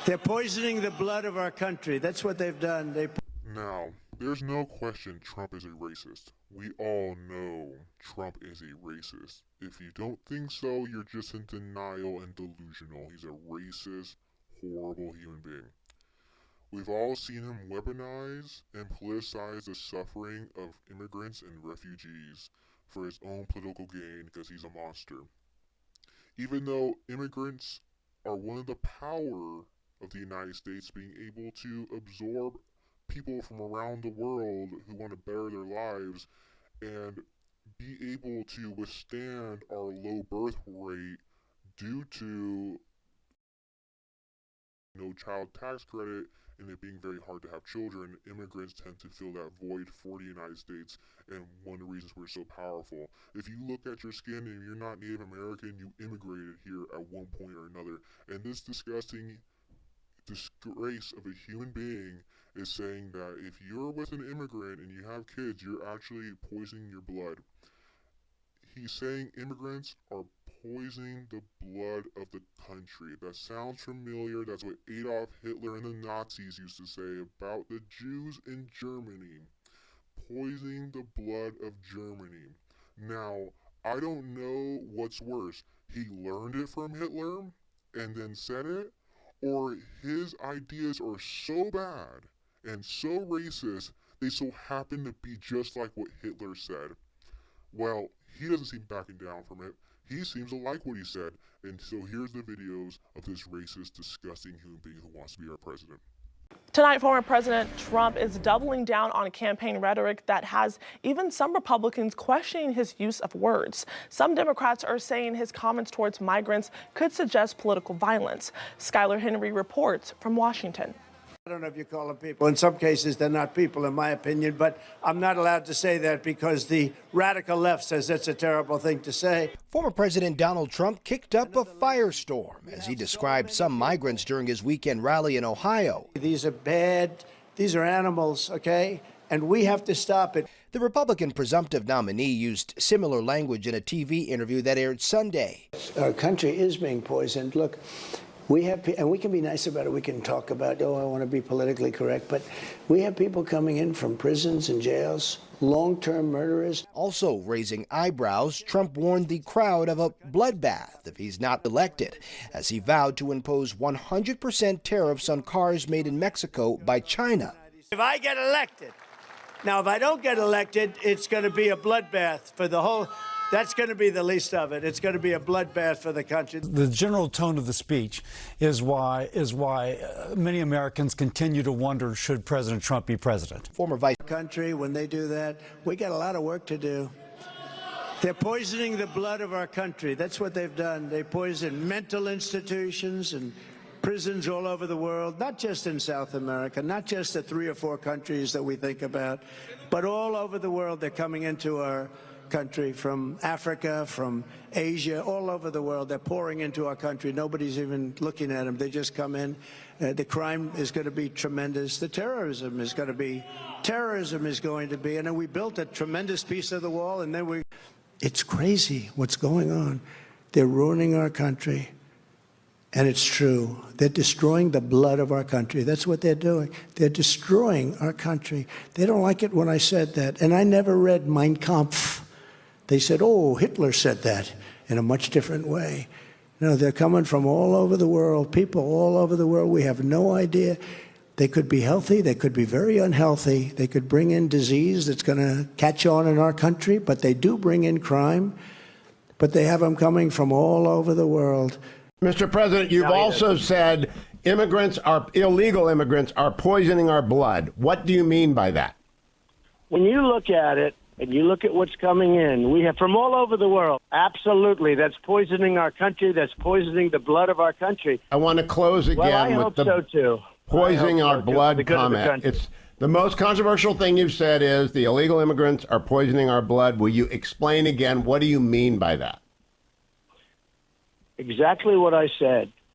They're poisoning the blood of our country. That's what they've done. Now, there's no question Trump is a racist. We all know Trump is a racist. If you don't think so, you're just in denial and delusional. He's a racist, horrible human being. We've all seen him weaponize and politicize the suffering of immigrants and refugees for his own political gain because he's a monster. Even though immigrants are one of the power of the United States being able to absorb people from around the world who want to better their lives and be able to withstand our low birth rate due to no child tax credit and it being very hard to have children, immigrants tend to fill that void for the United States, and one of the reasons we're so powerful. If you look at your skin and you're not Native American, you immigrated here at one point or another, and this disgusting disgrace of a human being is saying that if you're with an immigrant and you have kids, you're actually poisoning your blood. He's saying immigrants are poisoning the blood of the country. That sounds familiar. That's what Adolf Hitler and the Nazis used to say about the Jews in Germany. Poisoning the blood of Germany. Now, I don't know what's worse. He learned it from Hitler and then said it, or his ideas are so bad and so racist, they so happen to be just like what Hitler said. Well, he doesn't seem backing down from it. He seems to like what he said. And so here's the videos of this racist, disgusting human being who wants to be our president. Tonight, former President Trump is doubling down on campaign rhetoric that has even some Republicans questioning his use of words. Some Democrats are saying his comments towards migrants could suggest political violence. Skylar Henry reports from Washington. I don't know if you call them people. In some cases, they're not people, in my opinion, but I'm not allowed to say that because the radical left says that's a terrible thing to say. Former President Donald Trump kicked up a firestorm as he described some migrants during his weekend rally in Ohio. These are bad. These are animals, okay? And we have to stop it. The Republican presumptive nominee used similar language in a TV interview that aired Sunday. Our country is being poisoned. Look. And we can be nice about it. We can talk about, oh, I want to be politically correct. But we have people coming in from prisons and jails, long-term murderers. Also raising eyebrows, Trump warned the crowd of a bloodbath if he's not elected, as he vowed to impose 100% tariffs on cars made in Mexico by China. If I get elected, now if I don't get elected, it's going to be a bloodbath for the whole. That's going to be the least of it. It's going to be a bloodbath for the country. The general tone of the speech is why many Americans continue to wonder, should President Trump be president? Former vice country, when they do that, we got a lot of work to do. They're poisoning the blood of our country. That's what they've done. They poison mental institutions and prisons all over the world, not just in South America, not just the 3 or 4 countries that we think about, but all over the world. They're coming into our country from Africa, from Asia, all over the world. They're pouring into our country. Nobody's even looking at them. They just come in. The crime is going to be tremendous. The terrorism is going to be, and then we built a tremendous piece of the wall, and then it's crazy what's going on. They're ruining our country. And it's true. They're destroying the blood of our country. That's what they're doing. They're destroying our country. They don't like it when I said that. And I never read Mein Kampf. They said, oh, Hitler said that in a much different way. No, they're coming from all over the world, people all over the world. We have no idea. They could be healthy. They could be very unhealthy. They could bring in disease that's going to catch on in our country, but they do bring in crime. But they have them coming from all over the world. Mr. President, you've also said illegal immigrants are poisoning our blood. What do you mean by that? When you look at it and you look at what's coming in, we have from all over the world. Absolutely. That's poisoning our country. That's poisoning the blood of our country. I want to close again with the poisoning our blood comment. It's the most controversial thing you've said is the illegal immigrants are poisoning our blood. Will you explain again? What do you mean by that? Exactly what I said.